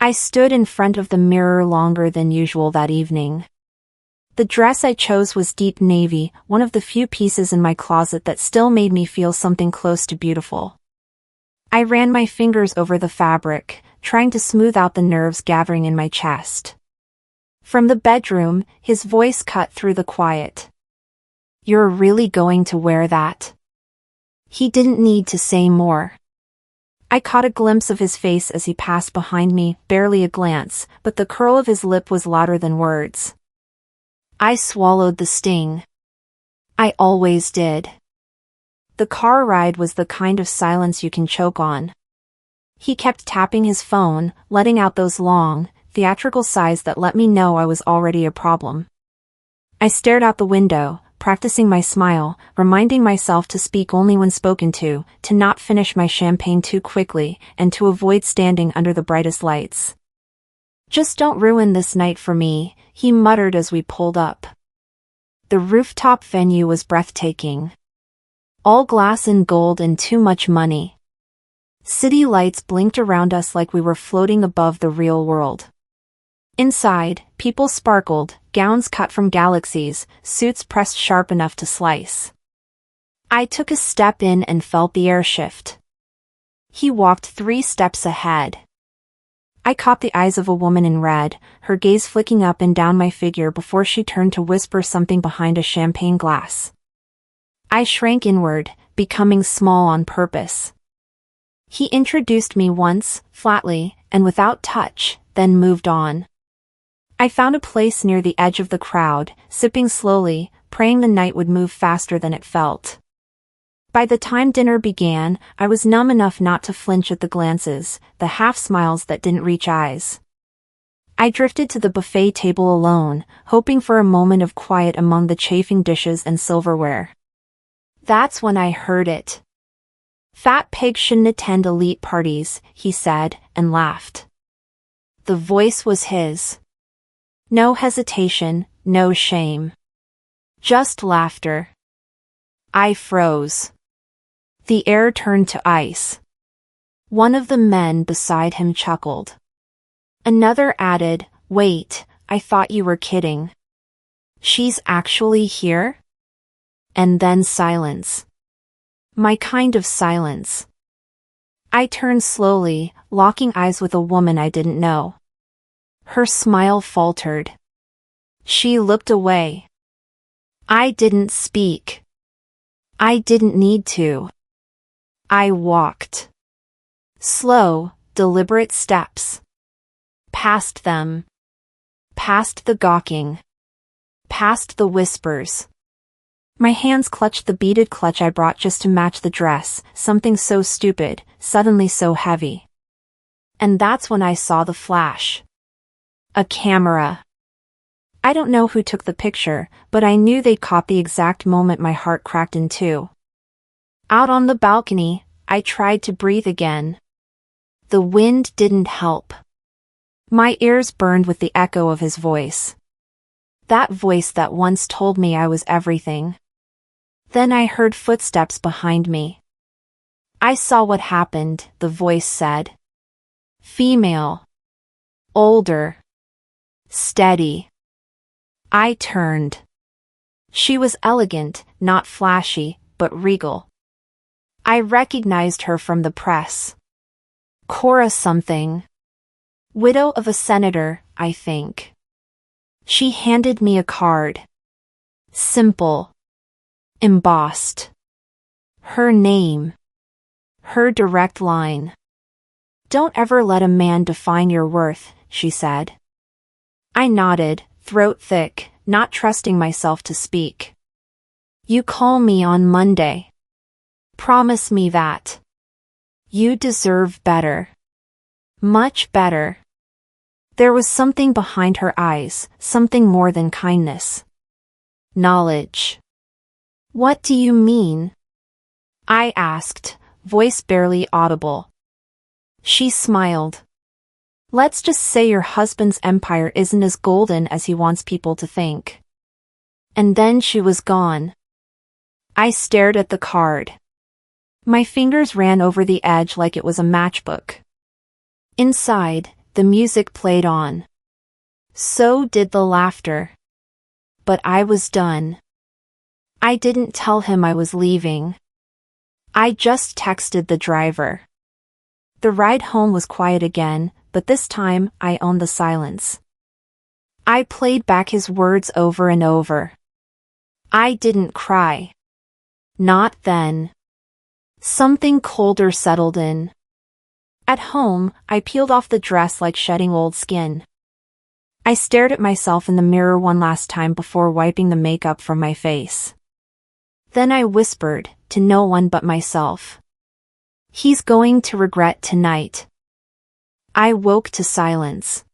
I stood in front of the mirror longer than usual that evening. The dress I chose was deep navy, one of the few pieces in my closet that still made me feel something close to beautiful. I ran my fingers over the fabric, trying to smooth out the nerves gathering in my chest. From the bedroom, his voice cut through the quiet. "You're really going to wear that?" He didn't need to say more. I caught a glimpse of his face as he passed behind me, barely a glance, but the curl of his lip was louder than words. I swallowed the sting. I always did. The car ride was the kind of silence you can choke on. He kept tapping his phone, letting out those long, theatrical sighs that let me know I was already a problem. I stared out the window, practicing my smile, reminding myself to speak only when spoken to not finish my champagne too quickly, and to avoid standing under the brightest lights. "Just don't ruin this night for me," he muttered as we pulled up. The rooftop venue was breathtaking. All glass and gold and too much money. City lights blinked around us like we were floating above the real world. Inside, people sparkled, gowns cut from galaxies, suits pressed sharp enough to slice. I took a step in and felt the air shift. He walked 3 steps ahead. I caught the eyes of a woman in red, her gaze flicking up and down my figure before she turned to whisper something behind a champagne glass. I shrank inward, becoming small on purpose. He introduced me once, flatly, and without touch, then moved on. I found a place near the edge of the crowd, sipping slowly, praying the night would move faster than it felt. By the time dinner began, I was numb enough not to flinch at the glances, the half-smiles that didn't reach eyes. I drifted to the buffet table alone, hoping for a moment of quiet among the chafing dishes and silverware. That's when I heard it. "Fat pigs shouldn't attend elite parties," he said, and laughed. The voice was his. No hesitation, no shame. Just laughter. I froze. The air turned to ice. One of the men beside him chuckled. Another added, "Wait, I thought you were kidding. She's actually here?" And then silence. My kind of silence. I turned slowly, locking eyes with a woman I didn't know. Her smile faltered. She looked away. I didn't speak. I didn't need to. I walked. Slow, deliberate steps. Past them. Past the gawking. Past the whispers. My hands clutched the beaded clutch I brought just to match the dress, something so stupid, suddenly so heavy. And that's when I saw the flash. A camera. I don't know who took the picture, but I knew they caught the exact moment my heart cracked in two. Out on the balcony, I tried to breathe again. The wind didn't help. My ears burned with the echo of his voice. That voice that once told me I was everything. Then I heard footsteps behind me. I saw what happened, the voice said. Female. Older. Steady. I turned. She was elegant, not flashy, but regal. I recognized her from the press. Cora something. Widow of a senator, I think. She handed me a card. Simple. Embossed. Her name. Her direct line. Don't ever let a man define your worth, she said. I nodded, throat thick, not trusting myself to speak. You call me on Monday. Promise me that. You deserve better. Much better. There was something behind her eyes, something more than kindness. Knowledge. What do you mean? I asked, voice barely audible. She smiled. Let's just say your husband's empire isn't as golden as he wants people to think. And then she was gone. I stared at the card. My fingers ran over the edge like it was a matchbook. Inside, The music played on. So did the laughter. But I was done. I didn't tell him I was leaving. I just texted the driver. The ride home was quiet again, but this time I owned the silence. I played back his words over and over. I didn't cry. Not then. Something colder settled in. At home, I peeled off the dress like shedding old skin. I stared at myself in the mirror one last time before wiping the makeup from my face. Then I whispered, to no one but myself. He's going to regret tonight. I woke to silence.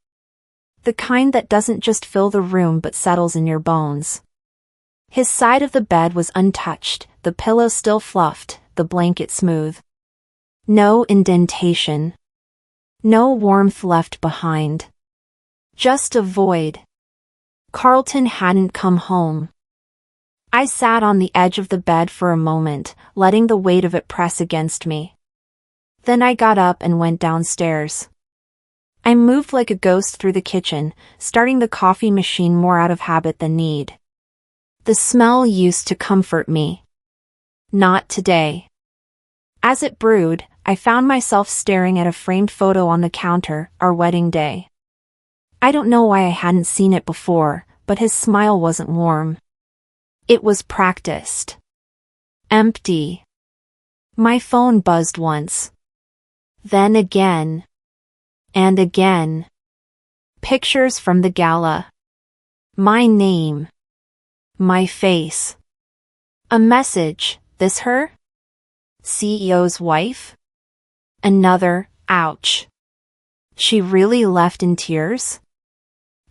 The kind that doesn't just fill the room but settles in your bones. His side of the bed was untouched, the pillow still fluffed, the blanket smooth. No indentation. No warmth left behind. Just a void. Carlton hadn't come home. I sat on the edge of the bed for a moment, letting the weight of it press against me. Then I got up and went downstairs. I moved like a ghost through the kitchen, starting the coffee machine more out of habit than need. The smell used to comfort me. Not today. As it brewed, I found myself staring at a framed photo on the counter, our wedding day. I don't know why I hadn't seen it before, but his smile wasn't warm. It was practiced. Empty. My phone buzzed once. Then again. And again. Pictures from the gala. My name. My face. A message, this her? CEO's wife? Another, ouch. She really left in tears?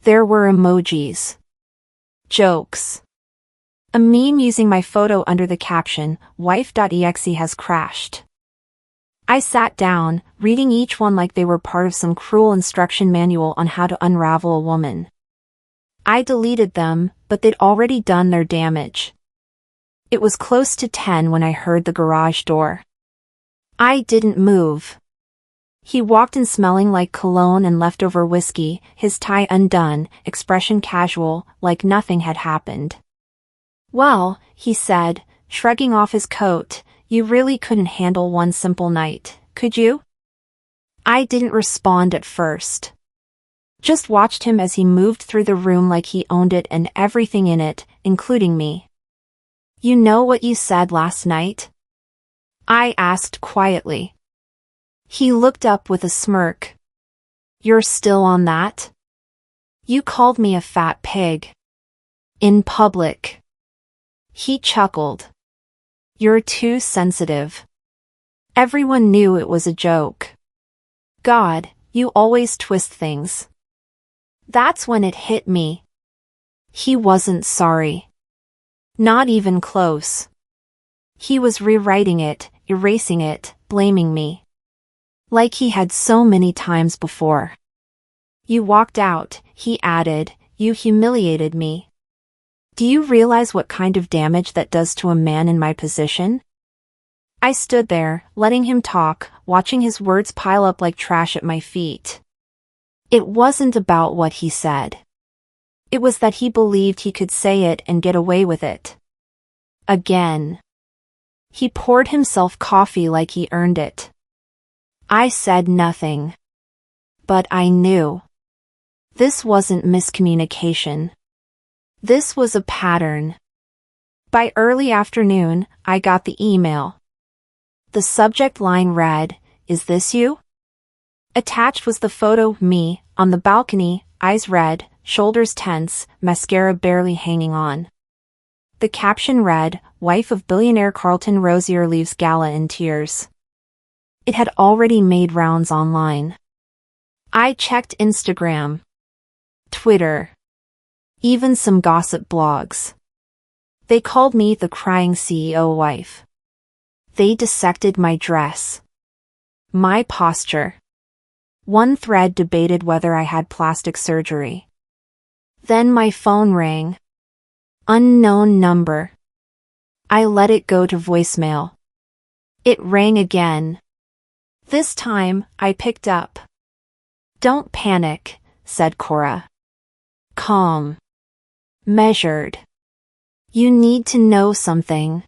There were emojis. Jokes. A meme using my photo under the caption, wife.exe has crashed. I sat down, reading each one like they were part of some cruel instruction manual on how to unravel a woman. I deleted them, but they'd already done their damage. It was close to 10 when I heard the garage door. I didn't move. He walked in smelling like cologne and leftover whiskey, his tie undone, expression casual, like nothing had happened. Well, he said, shrugging off his coat, you really couldn't handle one simple night, could you? I didn't respond at first. Just watched him as he moved through the room like he owned it and everything in it, including me. You know what you said last night? I asked quietly. He looked up with a smirk. You're still on that? You called me a fat pig. In public. He chuckled. You're too sensitive. Everyone knew it was a joke. God, you always twist things. That's when it hit me. He wasn't sorry. Not even close. He was rewriting it, erasing it, blaming me. Like he had so many times before. You walked out, he added, you humiliated me. Do you realize what kind of damage that does to a man in my position? I stood there, letting him talk, watching his words pile up like trash at my feet. It wasn't about what he said. It was that he believed he could say it and get away with it. Again. He poured himself coffee like he earned it. I said nothing. But I knew. This wasn't miscommunication. This was a pattern. By early afternoon, I got the email. The subject line read, "Is this you?" Attached was the photo of me, on the balcony, eyes red, shoulders tense, mascara barely hanging on. The caption read, "Wife of billionaire Carlton Rosier leaves gala in tears." It had already made rounds online. I checked Instagram, Twitter, even some gossip blogs. They called me the crying CEO wife. They dissected my dress, my posture. One thread debated whether I had plastic surgery. Then my phone rang. Unknown number. I let it go to voicemail. It rang again. This time, I picked up. Don't panic, said Cora. Calm. Measured. You need to know something.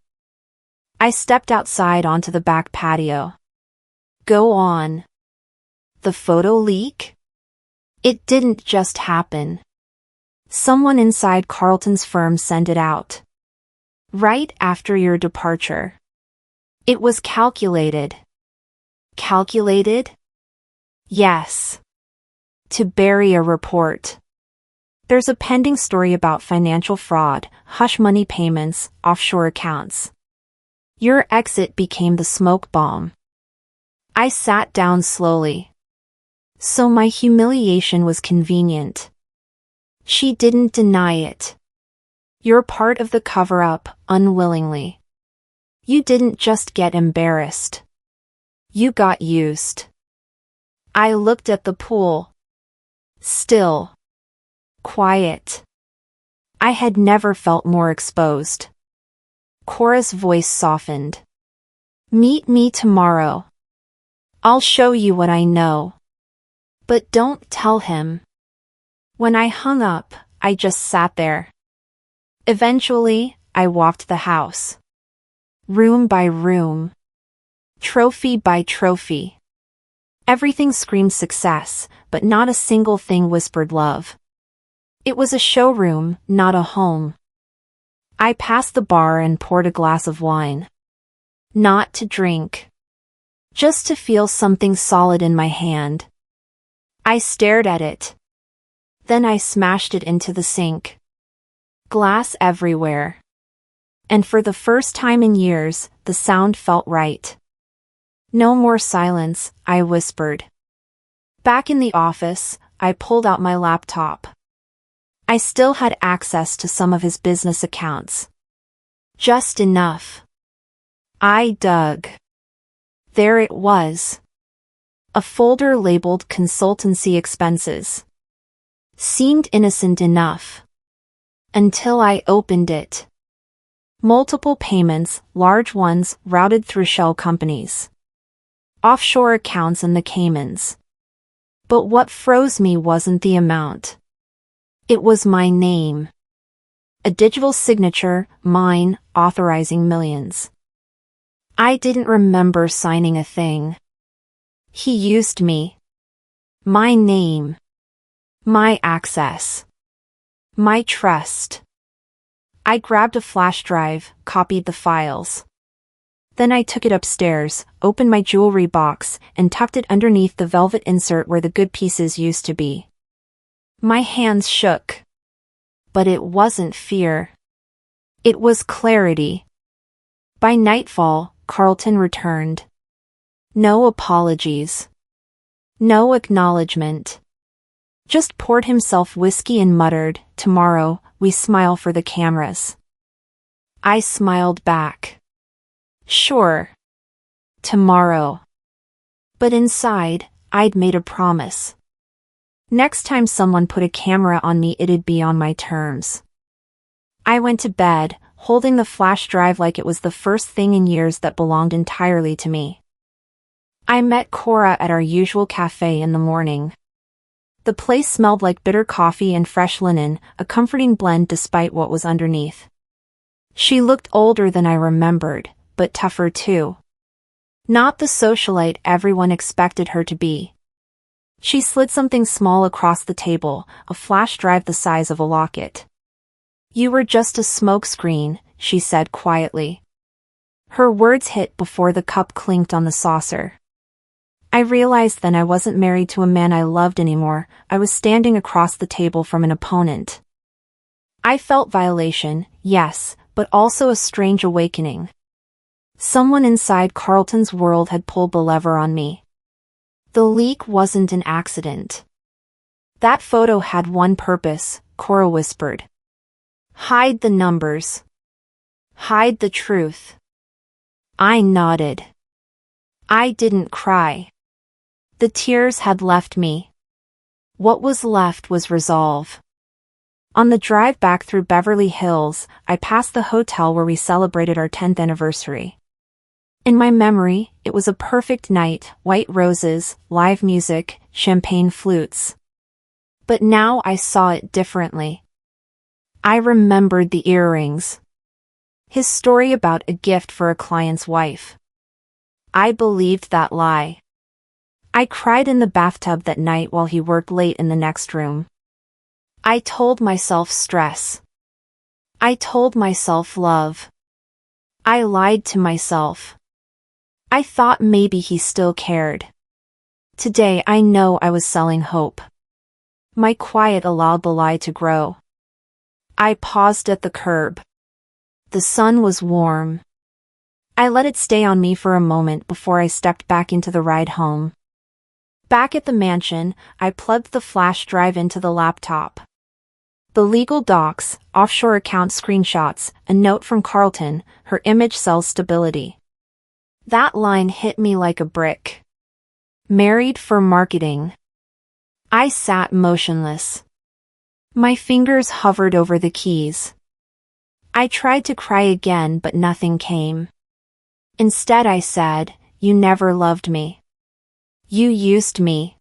I stepped outside onto the back patio. Go on. The photo leak? It didn't just happen. Someone inside Carlton's firm sent it out. Right after your departure. It was calculated. Calculated? Yes. To bury a report. There's a pending story about financial fraud, hush money payments, offshore accounts. Your exit became the smoke bomb. I sat down slowly. So my humiliation was convenient. She didn't deny it. You're part of the cover-up, unwillingly. You didn't just get embarrassed. You got used. I looked at the pool. Still. Quiet. I had never felt more exposed. Cora's voice softened. Meet me tomorrow. I'll show you what I know. But don't tell him. When I hung up, I just sat there. Eventually, I walked the house. Room by room. Trophy by trophy. Everything screamed success, but not a single thing whispered love. It was a showroom, not a home. I passed the bar and poured a glass of wine. Not to drink. Just to feel something solid in my hand. I stared at it. Then I smashed it into the sink. Glass everywhere. And for the first time in years, the sound felt right. No more silence, I whispered. Back in the office, I pulled out my laptop. I still had access to some of his business accounts. Just enough. I dug. There it was. A folder labeled consultancy expenses. Seemed innocent enough. Until I opened it. Multiple payments, large ones, routed through shell companies. Offshore accounts in the Caymans. But what froze me wasn't the amount. It was my name. A digital signature, mine, authorizing millions. I didn't remember signing a thing. He used me. My name. My access. My trust. I grabbed a flash drive, copied the files. Then I took it upstairs, opened my jewelry box, and tucked it underneath the velvet insert where the good pieces used to be. My hands shook. But it wasn't fear. It was clarity. By nightfall, Carlton returned. No apologies. No acknowledgement. Just poured himself whiskey and muttered, "Tomorrow, we smile for the cameras." I smiled back. Sure. Tomorrow. But inside, I'd made a promise. Next time someone put a camera on me, it'd be on my terms. I went to bed, holding the flash drive like it was the first thing in years that belonged entirely to me. I met Cora at our usual cafe in the morning. The place smelled like bitter coffee and fresh linen, a comforting blend despite what was underneath. She looked older than I remembered, but tougher too. Not the socialite everyone expected her to be. She slid something small across the table, a flash drive the size of a locket. You were just a smokescreen, she said quietly. Her words hit before the cup clinked on the saucer. I realized then I wasn't married to a man I loved anymore, I was standing across the table from an opponent. I felt violation, yes, but also a strange awakening. Someone inside Carlton's world had pulled the lever on me. The leak wasn't an accident. That photo had one purpose, Cora whispered. Hide the numbers. Hide the truth. I nodded. I didn't cry. The tears had left me. What was left was resolve. On the drive back through Beverly Hills, I passed the hotel where we celebrated our 10th anniversary. In my memory, it was a perfect night, white roses, live music, champagne flutes. But now I saw it differently. I remembered the earrings. His story about a gift for a client's wife. I believed that lie. I cried in the bathtub that night while he worked late in the next room. I told myself stress. I told myself love. I lied to myself. I thought maybe he still cared. Today I know I was selling hope. My quiet allowed the lie to grow. I paused at the curb. The sun was warm. I let it stay on me for a moment before I stepped back into the ride home. Back at the mansion, I plugged the flash drive into the laptop. The legal docs, offshore account screenshots, a note from Carlton, her image sells stability. That line hit me like a brick. Married for marketing. I sat motionless. My fingers hovered over the keys. I tried to cry again, but nothing came. Instead I said, "You never loved me. You used me."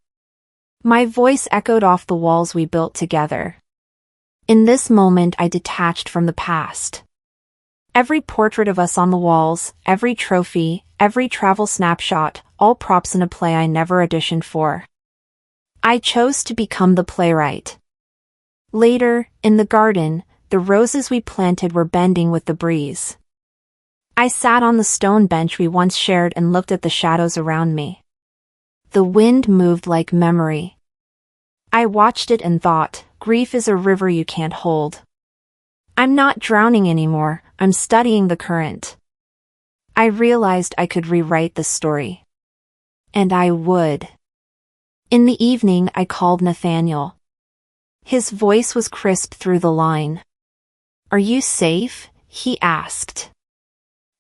My voice echoed off the walls we built together. In this moment I detached from the past. Every portrait of us on the walls, every trophy, every travel snapshot, all props in a play I never auditioned for. I chose to become the playwright. Later, in the garden, the roses we planted were bending with the breeze. I sat on the stone bench we once shared and looked at the shadows around me. The wind moved like memory. I watched it and thought, grief is a river you can't hold. I'm not drowning anymore, I'm studying the current. I realized I could rewrite the story. And I would. In the evening I called Nathaniel. His voice was crisp through the line. "Are you safe?" he asked.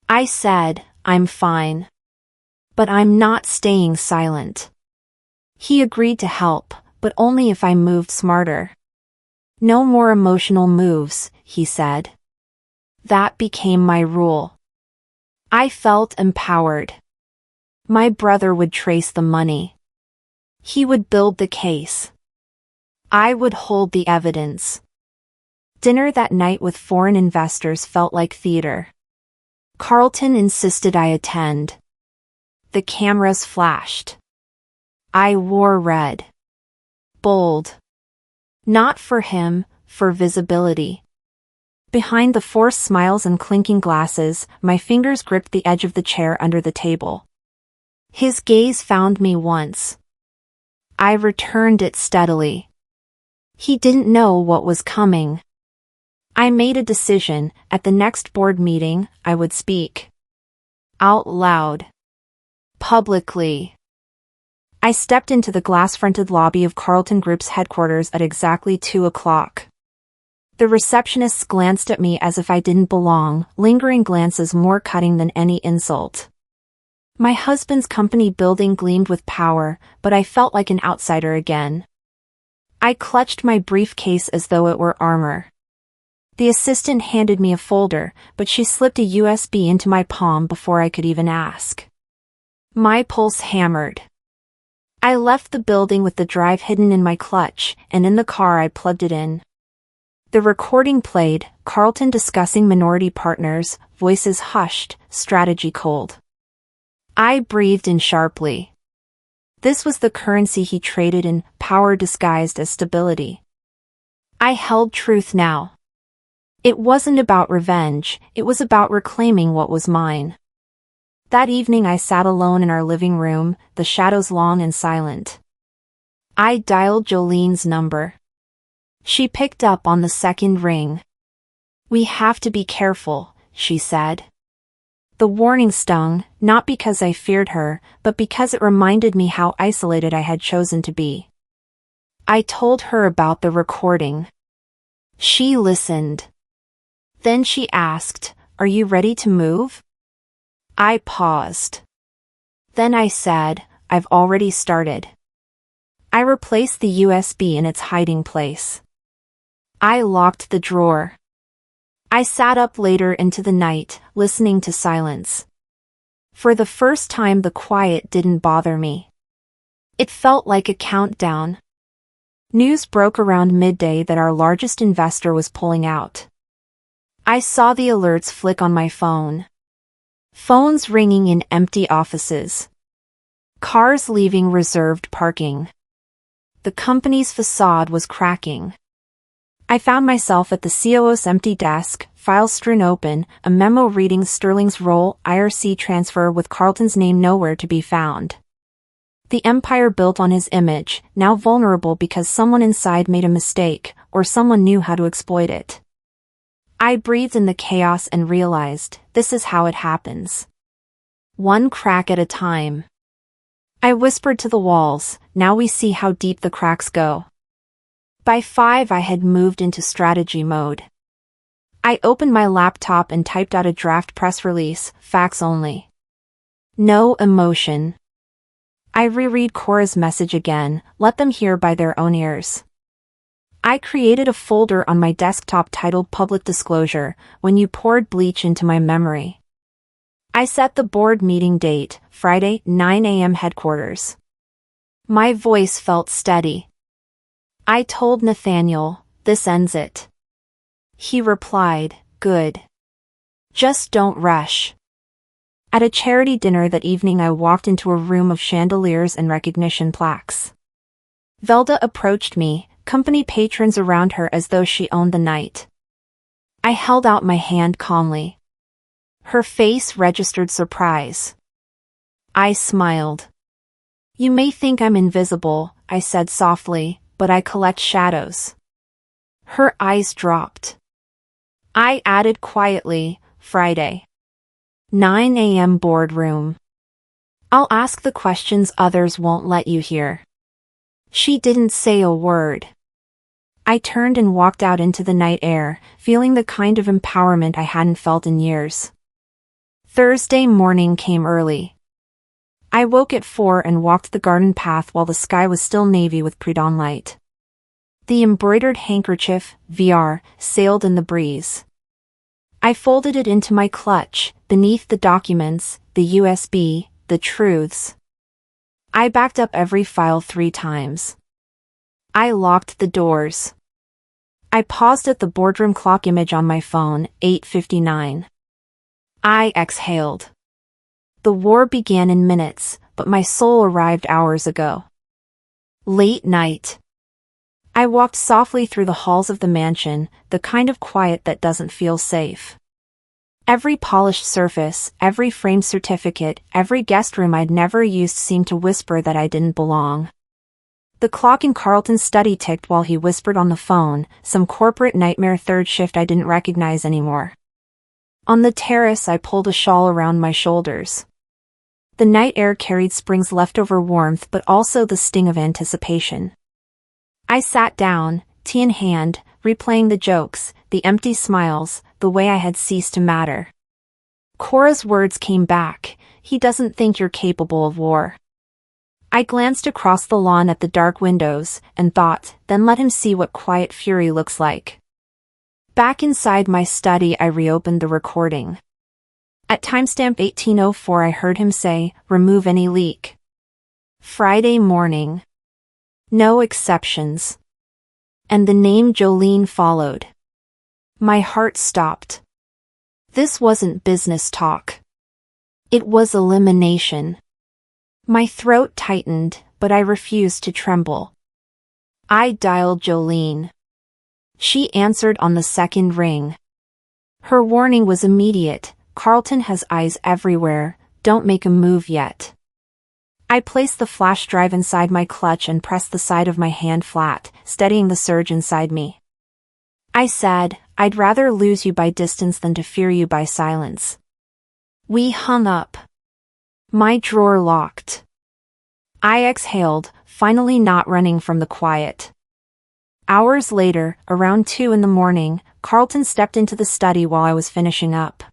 I said, "I'm fine. But I'm not staying silent." He agreed to help, but only if I moved smarter. "No more emotional moves," he said. That became my rule. I felt empowered. My brother would trace the money. He would build the case. I would hold the evidence. Dinner that night with foreign investors felt like theater. Carlton insisted I attend. The cameras flashed. I wore red. Bold. Not for him, for visibility. Behind the forced smiles and clinking glasses, my fingers gripped the edge of the chair under the table. His gaze found me once. I returned it steadily. He didn't know what was coming. I made a decision, at the next board meeting, I would speak. Out loud. Publicly. I stepped into the glass-fronted lobby of Carlton Group's headquarters at exactly 2 o'clock. The receptionists glanced at me as if I didn't belong, lingering glances more cutting than any insult. My husband's company building gleamed with power, but I felt like an outsider again. I clutched my briefcase as though it were armor. The assistant handed me a folder, but she slipped a USB into my palm before I could even ask. My pulse hammered. I left the building with the drive hidden in my clutch, and in the car I plugged it in. The recording played, Carlton discussing minority partners, voices hushed, strategy cold. I breathed in sharply. This was the currency he traded in, power disguised as stability. I held truth now. It wasn't about revenge, it was about reclaiming what was mine. That evening I sat alone in our living room, the shadows long and silent. I dialed Jolene's number. She picked up on the second ring. "We have to be careful," she said. The warning stung, not because I feared her, but because it reminded me how isolated I had chosen to be. I told her about the recording. She listened. Then she asked, "Are you ready to move?" I paused. Then I said, "I've already started." I replaced the USB in its hiding place. I locked the drawer. I sat up later into the night, listening to silence. For the first time, the quiet didn't bother me. It felt like a countdown. News broke around midday that our largest investor was pulling out. I saw the alerts flick on my phone. Phones ringing in empty offices. Cars leaving reserved parking. The company's facade was cracking. I found myself at the COO's empty desk, files strewn open, a memo reading Sterling's role, IRC transfer with Carlton's name nowhere to be found. The empire built on his image, now vulnerable because someone inside made a mistake, or someone knew how to exploit it. I breathed in the chaos and realized, this is how it happens. One crack at a time. I whispered to the walls, now we see how deep the cracks go. By 5 I had moved into strategy mode. I opened my laptop and typed out a draft press release, facts only. No emotion. I reread Cora's message again, let them hear by their own ears. I created a folder on my desktop titled Public Disclosure, when you poured bleach into my memory. I set the board meeting date, Friday, 9 a.m. headquarters. My voice felt steady. I told Nathaniel, this ends it. He replied, good. Just don't rush. At a charity dinner that evening I walked into a room of chandeliers and recognition plaques. Velda approached me, company patrons around her as though she owned the night. I held out my hand calmly. Her face registered surprise. I smiled. You may think I'm invisible, I said softly, but I collect shadows. Her eyes dropped. I added quietly, Friday. 9 a.m. boardroom. I'll ask the questions others won't let you hear. She didn't say a word. I turned and walked out into the night air, feeling the kind of empowerment I hadn't felt in years. Thursday morning came early. I woke at 4 and walked the garden path while the sky was still navy with pre-dawn light. The embroidered handkerchief, VR, sailed in the breeze. I folded it into my clutch, beneath the documents, the USB, the truths. I backed up every file 3 times. I locked the doors. I paused at the boardroom clock image on my phone, 8:59. I exhaled. The war began in minutes, but my soul arrived hours ago. Late night. I walked softly through the halls of the mansion, the kind of quiet that doesn't feel safe. Every polished surface, every framed certificate, every guest room I'd never used seemed to whisper that I didn't belong. The clock in Carlton's study ticked while he whispered on the phone, some corporate nightmare third shift I didn't recognize anymore. On the terrace I pulled a shawl around my shoulders. The night air carried spring's leftover warmth but also the sting of anticipation. I sat down, tea in hand, replaying the jokes, the empty smiles, the way I had ceased to matter. Cora's words came back, he doesn't think you're capable of war. I glanced across the lawn at the dark windows, and thought, then let him see what quiet fury looks like. Back inside my study I reopened the recording. At timestamp 1804 I heard him say, remove any leak. Friday morning. No exceptions. And the name Jolene followed. My heart stopped. This wasn't business talk. It was elimination. My throat tightened, but I refused to tremble. I dialed Jolene. She answered on the second ring. Her warning was immediate, Carlton has eyes everywhere, don't make a move yet. I placed the flash drive inside my clutch and pressed the side of my hand flat, steadying the surge inside me. I said, I'd rather lose you by distance than to fear you by silence. We hung up. My drawer locked. I exhaled, finally not running from the quiet. Hours later, around 2 in the morning, Carlton stepped into the study while I was finishing up.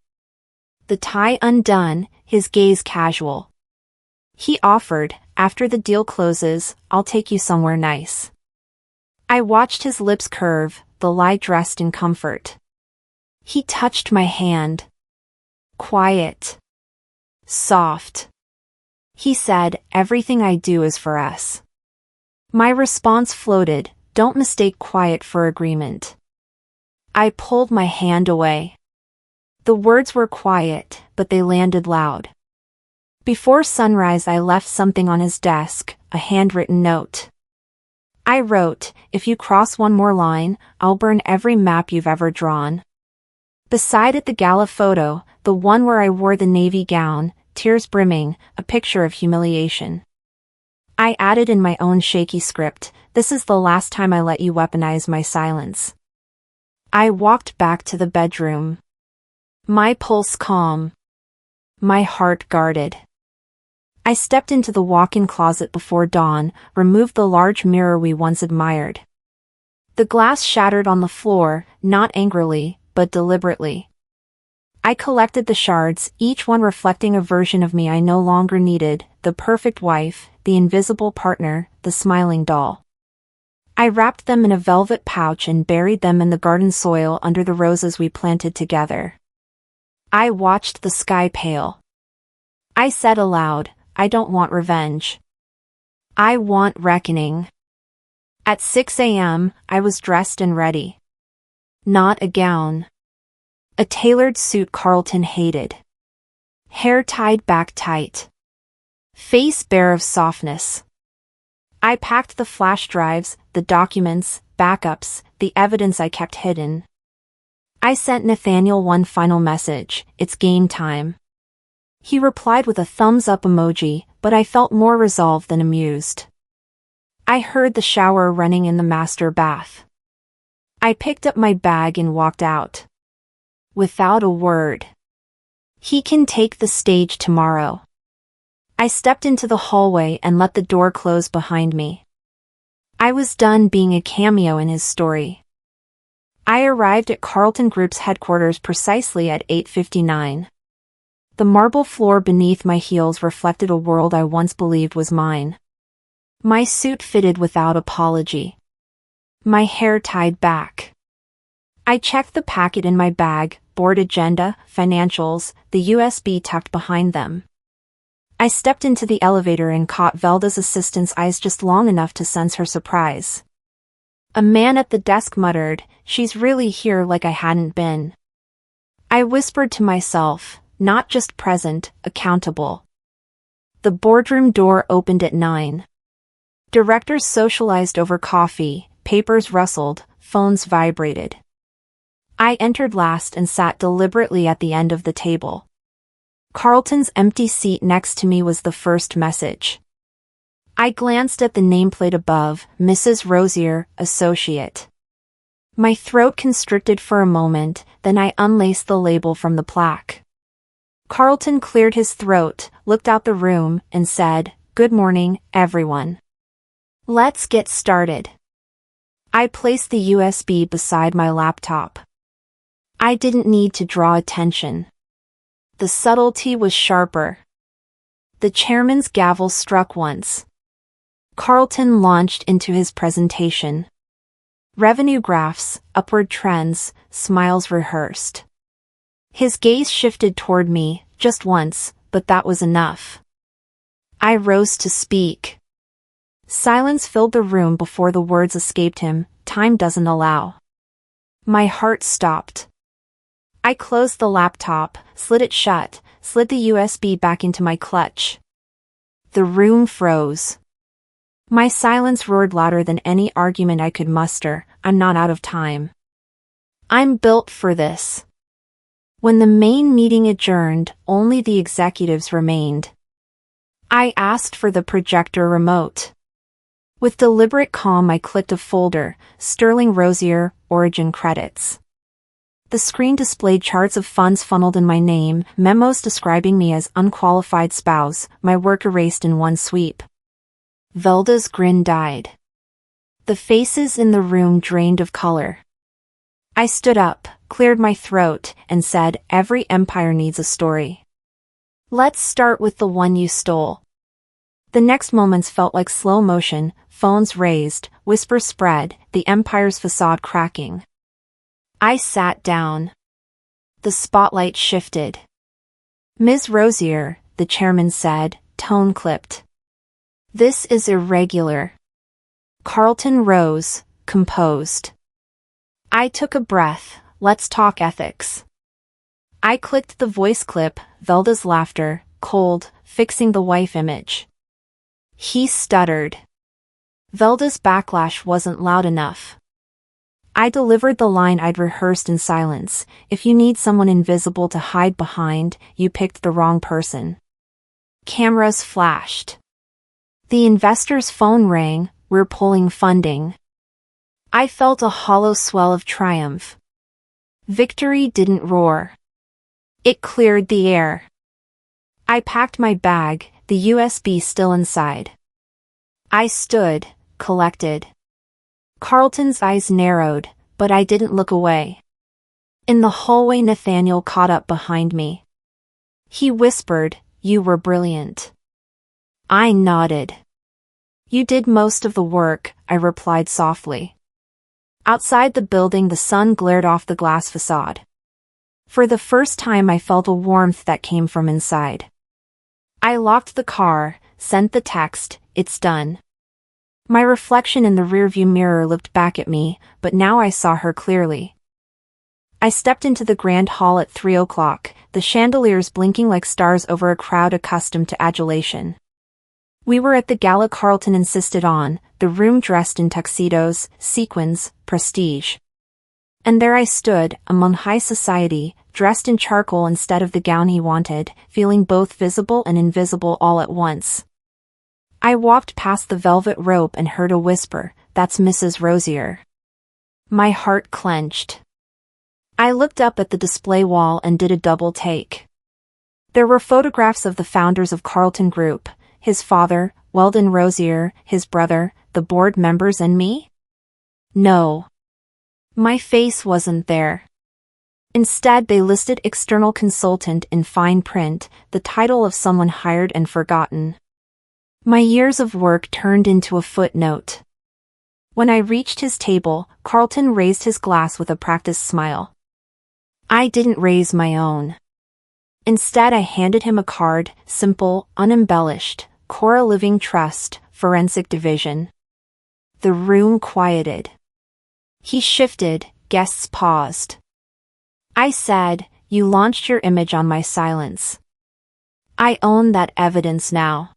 The tie undone, his gaze casual. He offered, after the deal closes, I'll take you somewhere nice. I watched his lips curve, the lie dressed in comfort. He touched my hand. Quiet. Soft. He said, everything I do is for us. My response floated, don't mistake quiet for agreement. I pulled my hand away. The words were quiet, but they landed loud. Before sunrise I left something on his desk, a handwritten note. I wrote, if you cross one more line, I'll burn every map you've ever drawn. Beside it the gala photo, the one where I wore the navy gown, tears brimming, a picture of humiliation. I added in my own shaky script, this is the last time I let you weaponize my silence. I walked back to the bedroom. My pulse calm. My heart guarded. I stepped into the walk-in closet before dawn, removed the large mirror we once admired. The glass shattered on the floor, not angrily, but deliberately. I collected the shards, each one reflecting a version of me I no longer needed, the perfect wife, the invisible partner, the smiling doll. I wrapped them in a velvet pouch and buried them in the garden soil under the roses we planted together. I watched the sky pale. I said aloud, I don't want revenge. I want reckoning. At 6 a.m., I was dressed and ready. Not a gown. A tailored suit Carlton hated. Hair tied back tight. Face bare of softness. I packed the flash drives, the documents, backups, the evidence I kept hidden. I sent Nathaniel one final message, it's game time. He replied with a thumbs-up emoji, but I felt more resolved than amused. I heard the shower running in the master bath. I picked up my bag and walked out. Without a word. He can take the stage tomorrow. I stepped into the hallway and let the door close behind me. I was done being a cameo in his story. I arrived at Carlton Group's headquarters precisely at 8:59. The marble floor beneath my heels reflected a world I once believed was mine. My suit fitted without apology. My hair tied back. I checked the packet in my bag, board agenda, financials, the USB tucked behind them. I stepped into the elevator and caught Velda's assistant's eyes just long enough to sense her surprise. A man at the desk muttered, she's really here like I hadn't been. I whispered to myself, not just present, accountable. The boardroom door opened at 9. Directors socialized over coffee, papers rustled, phones vibrated. I entered last and sat deliberately at the end of the table. Carlton's empty seat next to me was the first message. I glanced at the nameplate above, Mrs. Rosier, Associate. My throat constricted for a moment, then I unlaced the label from the plaque. Carlton cleared his throat, looked out the room, and said, good morning, everyone. Let's get started. I placed the USB beside my laptop. I didn't need to draw attention. The subtlety was sharper. The chairman's gavel struck once. Carlton launched into his presentation. Revenue graphs, upward trends, smiles rehearsed. His gaze shifted toward me, just once, but that was enough. I rose to speak. Silence filled the room before the words escaped him, time doesn't allow. My heart stopped. I closed the laptop, slid it shut, slid the USB back into my clutch. The room froze. My silence roared louder than any argument I could muster, I'm not out of time. I'm built for this. When the main meeting adjourned, only the executives remained. I asked for the projector remote. With deliberate calm I clicked a folder, Sterling Rosier, Origin Credits. The screen displayed charts of funds funneled in my name, memos describing me as unqualified spouse, my work erased in one sweep. Velda's grin died. The faces in the room drained of color. I stood up, cleared my throat, and said, every empire needs a story. Let's start with the one you stole. The next moments felt like slow motion, phones raised, whispers spread, the empire's facade cracking. I sat down. The spotlight shifted. Ms. Rosier, the chairman said, tone clipped. This is irregular. Carlton rose, composed. I took a breath. Let's talk ethics. I clicked the voice clip, Velda's laughter, cold, fixing the wife image. He stuttered. Velda's backlash wasn't loud enough. I delivered the line I'd rehearsed in silence. If you need someone invisible to hide behind, you picked the wrong person. Cameras flashed. The investor's phone rang. We're pulling funding. I felt a hollow swell of triumph. Victory didn't roar. It cleared the air. I packed my bag, the USB still inside. I stood, collected. Carlton's eyes narrowed, but I didn't look away. In the hallway, Nathaniel caught up behind me. He whispered, "You were brilliant." I nodded. "You did most of the work," I replied softly. Outside the building, the sun glared off the glass facade. For the first time, I felt a warmth that came from inside. I locked the car, sent the text, "It's done." My reflection in the rearview mirror looked back at me, but now I saw her clearly. I stepped into the grand hall at 3 o'clock, the chandeliers blinking like stars over a crowd accustomed to adulation. We were at the gala Carlton insisted on, the room dressed in tuxedos, sequins, prestige. And there I stood, among high society, dressed in charcoal instead of the gown he wanted, feeling both visible and invisible all at once. I walked past the velvet rope and heard a whisper, "That's Mrs. Rosier." My heart clenched. I looked up at the display wall and did a double take. There were photographs of the founders of Carlton Group, his father, Weldon Rosier, his brother, the board members, and me? No. My face wasn't there. Instead, they listed external consultant in fine print, the title of someone hired and forgotten. My years of work turned into a footnote. When I reached his table, Carlton raised his glass with a practiced smile. I didn't raise my own. Instead, I handed him a card, simple, unembellished, Cora Living Trust, Forensic Division. The room quieted. He shifted, guests paused. I said, "You launched your image on my silence. I own that evidence now."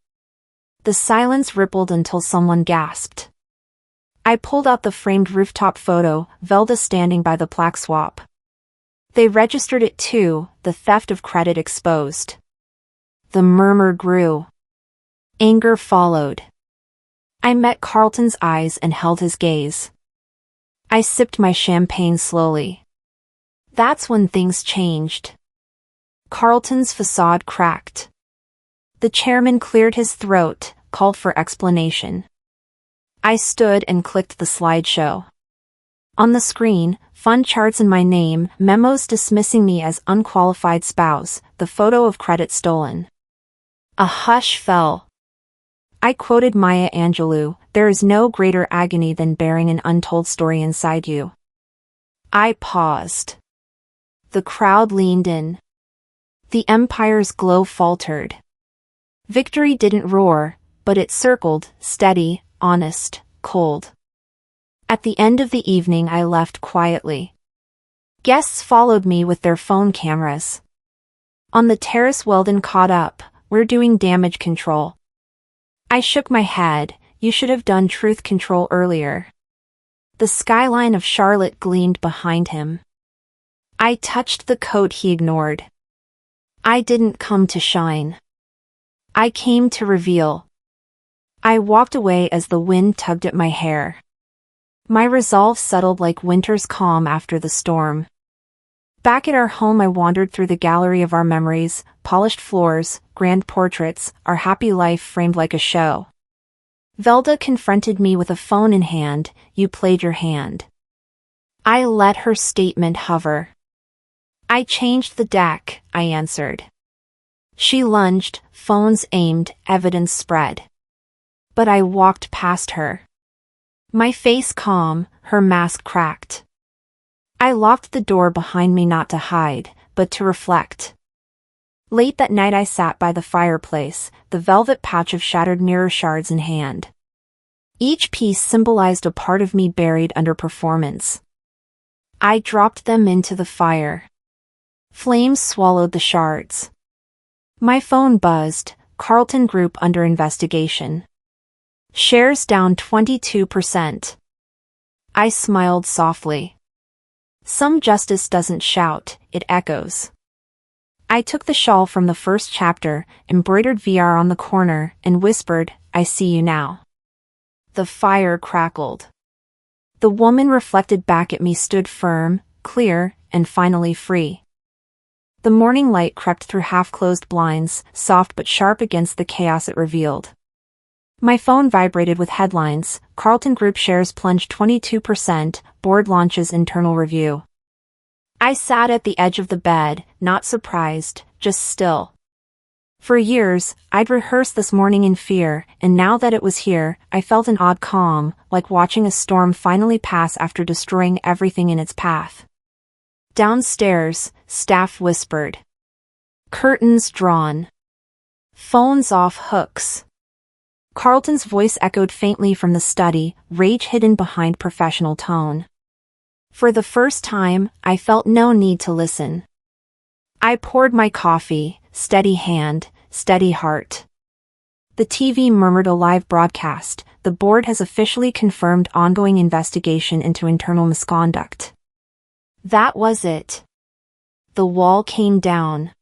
The silence rippled until someone gasped. I pulled out the framed rooftop photo, Velda standing by the plaque swap. They registered it too, the theft of credit exposed. The murmur grew. Anger followed. I met Carlton's eyes and held his gaze. I sipped my champagne slowly. That's when things changed. Carlton's facade cracked. The chairman cleared his throat, called for explanation. I stood and clicked the slideshow. On the screen, fund charts in my name, memos dismissing me as unqualified spouse, the photo of credit stolen. A hush fell. I quoted Maya Angelou, "There is no greater agony than bearing an untold story inside you." I paused. The crowd leaned in. The empire's glow faltered. Victory didn't roar, but it circled, steady, honest, cold. At the end of the evening, I left quietly. Guests followed me with their phone cameras. On the terrace, Weldon caught up, "We're doing damage control." I shook my head, "You should have done truth control earlier." The skyline of Charlotte gleamed behind him. I touched the coat he ignored. I didn't come to shine. I came to reveal. I walked away as the wind tugged at my hair. My resolve settled like winter's calm after the storm. Back at our home, I wandered through the gallery of our memories, polished floors, grand portraits, our happy life framed like a show. Velda confronted me with a phone in hand, "You played your hand." I let her statement hover. "I changed the deck," I answered. She lunged, phones aimed, evidence spread. But I walked past her. My face calm, her mask cracked. I locked the door behind me not to hide, but to reflect. Late that night I sat by the fireplace, the velvet patch of shattered mirror shards in hand. Each piece symbolized a part of me buried under performance. I dropped them into the fire. Flames swallowed the shards. My phone buzzed, Carlton Group under investigation. Shares down 22%. I smiled softly. Some justice doesn't shout, it echoes. I took the shawl from the first chapter, embroidered VR on the corner, and whispered, I see you now. The fire crackled. The woman reflected back at me stood firm, clear, and finally free. The morning light crept through half-closed blinds, soft but sharp against the chaos it revealed. My phone vibrated with headlines, Carlton Group shares plunged 22%, board launches internal review. I sat at the edge of the bed, not surprised, just still. For years, I'd rehearsed this morning in fear, and now that it was here, I felt an odd calm, like watching a storm finally pass after destroying everything in its path. Downstairs, staff whispered. Curtains drawn. Phones off hooks. Carlton's voice echoed faintly from the study, rage hidden behind professional tone. For the first time, I felt no need to listen. I poured my coffee, steady hand, steady heart. The TV murmured a live broadcast. The board has officially confirmed ongoing investigation into internal misconduct. That was it. The wall came down.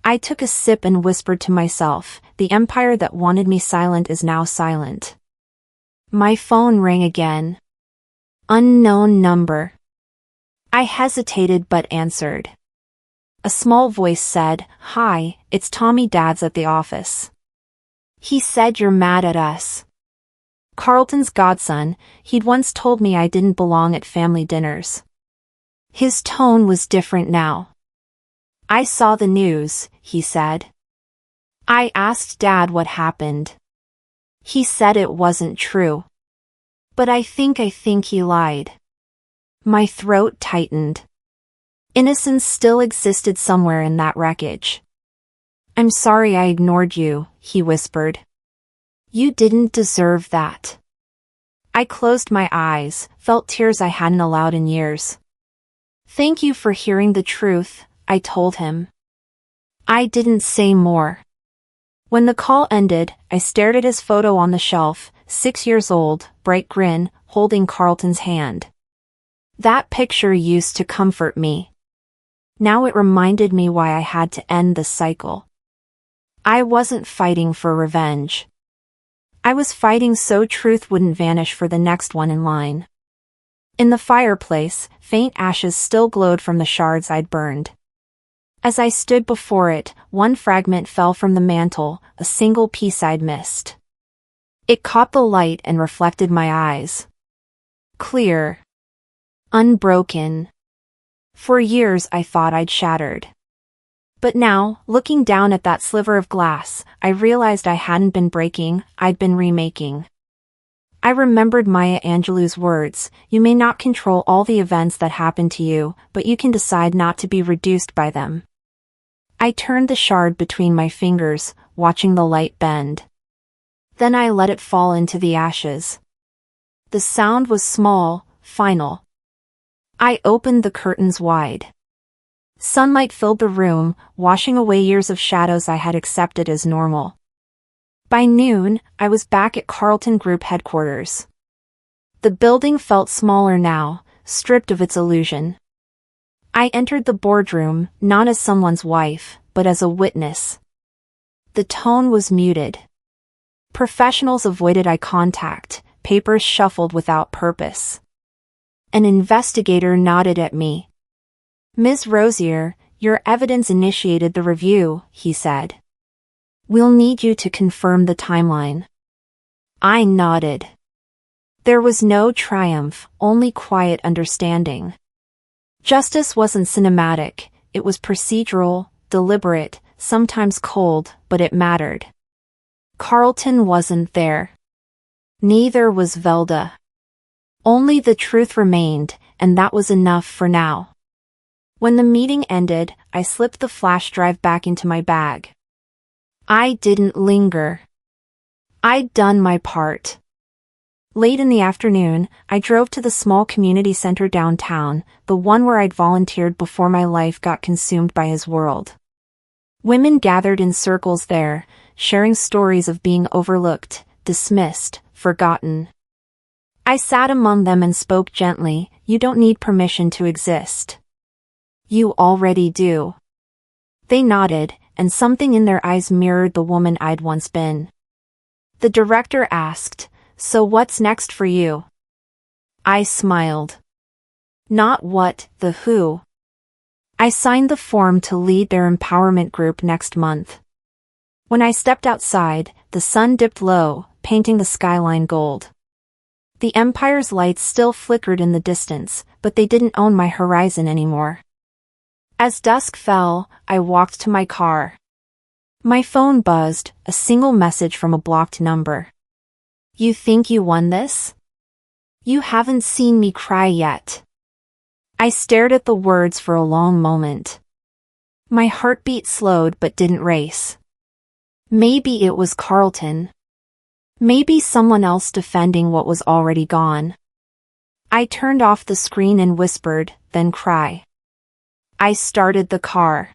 I took a sip and whispered to myself, the empire that wanted me silent is now silent. My phone rang again. Unknown number. I hesitated but answered. A small voice said, Hi, it's Tommy Dad's at the office. He said you're mad at us. Carlton's godson, he'd once told me I didn't belong at family dinners. His tone was different now. I saw the news, he said. I asked Dad what happened. He said it wasn't true. But I think he lied. My throat tightened. Innocence still existed somewhere in that wreckage. I'm sorry I ignored you, he whispered. You didn't deserve that. I closed my eyes, felt tears I hadn't allowed in years. Thank you for hearing the truth, I told him. I didn't say more. When the call ended, I stared at his photo on the shelf, 6 years old, bright grin, holding Carlton's hand. That picture used to comfort me. Now it reminded me why I had to end the cycle. I wasn't fighting for revenge. I was fighting so truth wouldn't vanish for the next one in line. In the fireplace, faint ashes still glowed from the shards I'd burned. As I stood before it, one fragment fell from the mantel, a single piece I'd missed. It caught the light and reflected my eyes. Clear. Unbroken. For years I thought I'd shattered. But now, looking down at that sliver of glass, I realized I hadn't been breaking, I'd been remaking. I remembered Maya Angelou's words, you may not control all the events that happen to you, but you can decide not to be reduced by them. I turned the shard between my fingers, watching the light bend. Then I let it fall into the ashes. The sound was small, final. I opened the curtains wide. Sunlight filled the room, washing away years of shadows I had accepted as normal. By noon, I was back at Carlton Group headquarters. The building felt smaller now, stripped of its illusion. I entered the boardroom, not as someone's wife, but as a witness. The tone was muted. Professionals avoided eye contact, papers shuffled without purpose. An investigator nodded at me. Ms. Rosier, your evidence initiated the review, he said. We'll need you to confirm the timeline. I nodded. There was no triumph, only quiet understanding. Justice wasn't cinematic, it was procedural, deliberate, sometimes cold, but it mattered. Carlton wasn't there. Neither was Velda. Only the truth remained, and that was enough for now. When the meeting ended, I slipped the flash drive back into my bag. I didn't linger. I'd done my part. Late in the afternoon, I drove to the small community center downtown, the one where I'd volunteered before my life got consumed by his world. Women gathered in circles there, sharing stories of being overlooked, dismissed, forgotten. I sat among them and spoke gently, "You don't need permission to exist. You already do." They nodded, and something in their eyes mirrored the woman I'd once been. The director asked, "So what's next for you?" I smiled. Not what, the who. I signed the form to lead their empowerment group next month. When I stepped outside, the sun dipped low, painting the skyline gold. The Empire's lights still flickered in the distance, but they didn't own my horizon anymore. As dusk fell, I walked to my car. My phone buzzed, a single message from a blocked number. "You think you won this? You haven't seen me cry yet." I stared at the words for a long moment. My heartbeat slowed but didn't race. Maybe it was Carlton. Maybe someone else defending what was already gone. I turned off the screen and whispered, "Then cry." I started the car.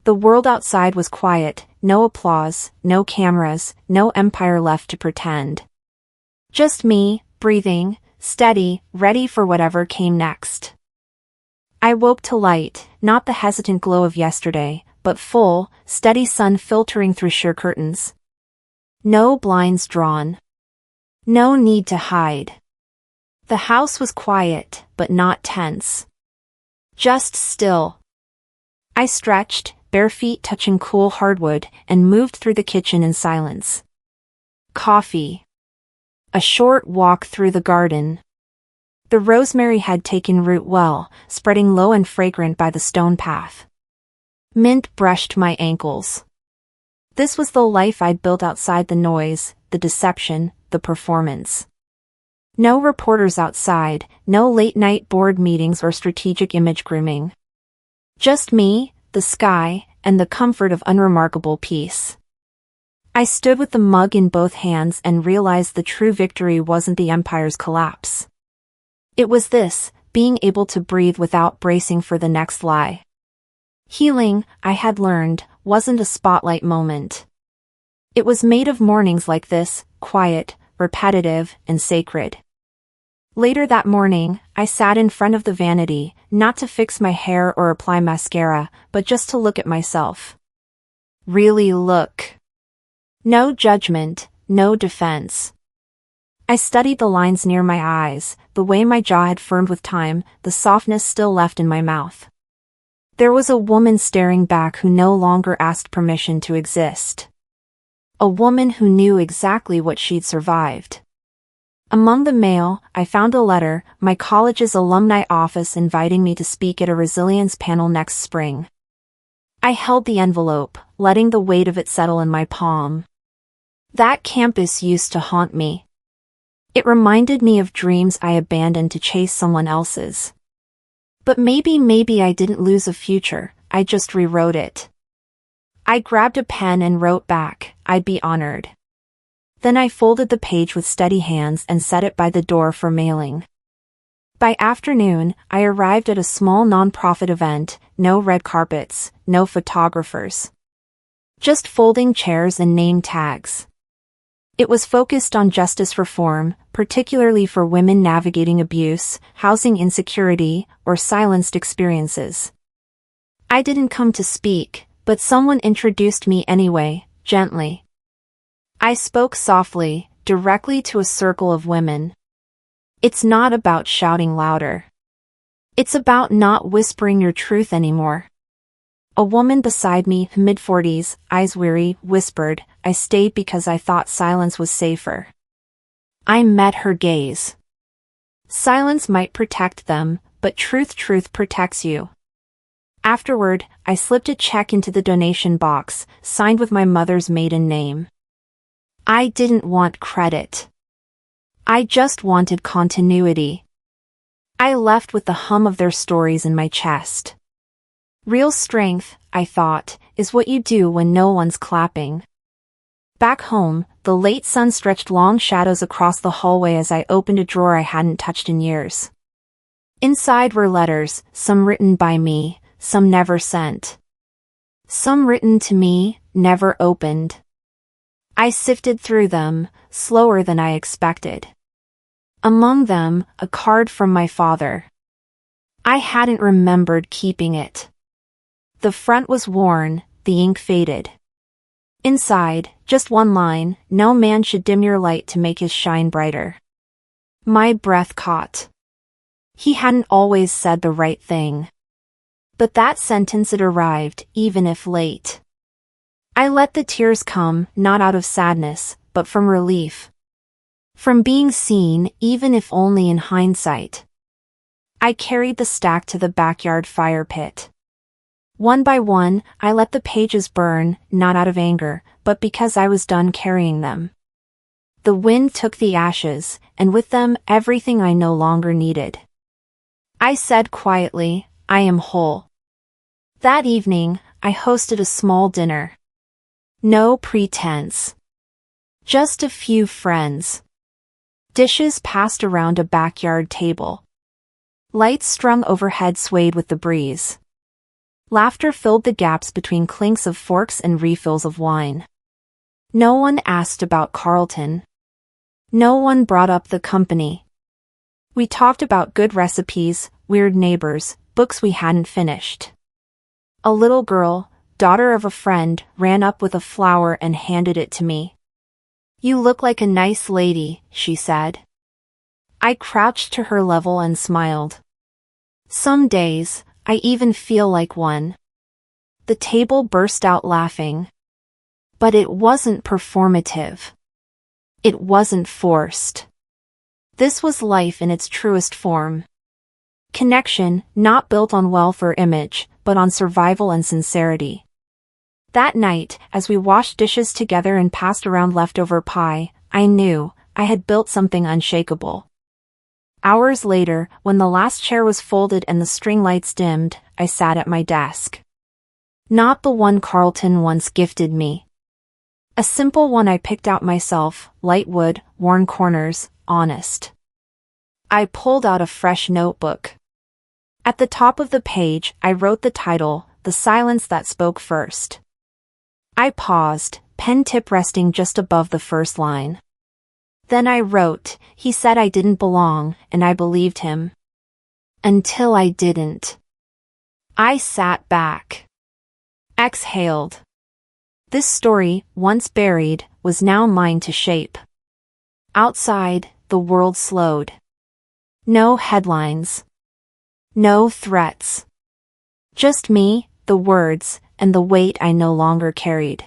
The world outside was quiet, no applause, no cameras, no Empire left to pretend. Just me, breathing, steady, ready for whatever came next. I woke to light, not the hesitant glow of yesterday, but full, steady sun filtering through sheer curtains. No blinds drawn. No need to hide. The house was quiet, but not tense. Just still. I stretched, bare feet touching cool hardwood, and moved through the kitchen in silence. Coffee. A short walk through the garden. The rosemary had taken root well, spreading low and fragrant by the stone path. Mint brushed my ankles. This was the life I'd built outside the noise, the deception, the performance. No reporters outside, no late-night board meetings or strategic image grooming. Just me, the sky, and the comfort of unremarkable peace. I stood with the mug in both hands and realized the true victory wasn't the Empire's collapse. It was this, being able to breathe without bracing for the next lie. Healing, I had learned, wasn't a spotlight moment. It was made of mornings like this, quiet, repetitive, and sacred. Later that morning, I sat in front of the vanity, not to fix my hair or apply mascara, but just to look at myself. Really look. No judgment, no defense. I studied the lines near my eyes, the way my jaw had firmed with time, the softness still left in my mouth. There was a woman staring back who no longer asked permission to exist. A woman who knew exactly what she'd survived. Among the mail, I found a letter, my college's alumni office inviting me to speak at a resilience panel next spring. I held the envelope, letting the weight of it settle in my palm. That campus used to haunt me. It reminded me of dreams I abandoned to chase someone else's. But maybe I didn't lose a future, I just rewrote it. I grabbed a pen and wrote back, "I'd be honored." Then I folded the page with steady hands and set it by the door for mailing. By afternoon, I arrived at a small nonprofit event, no red carpets, no photographers. Just folding chairs and name tags. It was focused on justice reform, particularly for women navigating abuse, housing insecurity, or silenced experiences. I didn't come to speak, but someone introduced me anyway, gently. I spoke softly, directly to a circle of women. It's not about shouting louder. It's about not whispering your truth anymore. A woman beside me, mid-40s, eyes weary, whispered, "I stayed because I thought silence was safer." I met her gaze. Silence might protect them, but truth protects you. Afterward, I slipped a check into the donation box, signed with my mother's maiden name. I didn't want credit. I just wanted continuity. I left with the hum of their stories in my chest. Real strength, I thought, is what you do when no one's clapping. Back home, the late sun stretched long shadows across the hallway as I opened a drawer I hadn't touched in years. Inside were letters, some written by me, some never sent. Some written to me, never opened. I sifted through them, slower than I expected. Among them, a card from my father. I hadn't remembered keeping it. The front was worn, the ink faded. Inside, just one line, no man should dim your light to make his shine brighter. My breath caught. He hadn't always said the right thing. But that sentence had arrived, even if late. I let the tears come, not out of sadness, but from relief. From being seen, even if only in hindsight. I carried the stack to the backyard fire pit. One by one, I let the pages burn, not out of anger, but because I was done carrying them. The wind took the ashes, and with them everything I no longer needed. I said quietly, I am whole. That evening, I hosted a small dinner. No pretense. Just a few friends. Dishes passed around a backyard table. Lights strung overhead swayed with the breeze. Laughter filled the gaps between clinks of forks and refills of wine. No one asked about Carlton. No one brought up the company. We talked about good recipes, weird neighbors, books we hadn't finished. A little girl, daughter of a friend, ran up with a flower and handed it to me. You look like a nice lady, she said. I crouched to her level and smiled. Some days, I even feel like one. The table burst out laughing. But it wasn't performative. It wasn't forced. This was life in its truest form. Connection, not built on wealth or image, but on survival and sincerity. That night, as we washed dishes together and passed around leftover pie, I knew I had built something unshakable. Hours later, when the last chair was folded and the string lights dimmed, I sat at my desk. Not the one Carlton once gifted me. A simple one I picked out myself, light wood, worn corners, honest. I pulled out a fresh notebook. At the top of the page, I wrote the title, The Silence That Spoke First. I paused, pen tip resting just above the first line. Then I wrote, he said I didn't belong, and I believed him. Until I didn't. I sat back. Exhaled. This story, once buried, was now mine to shape. Outside, the world slowed. No headlines. No threats. Just me, the words, and the weight I no longer carried.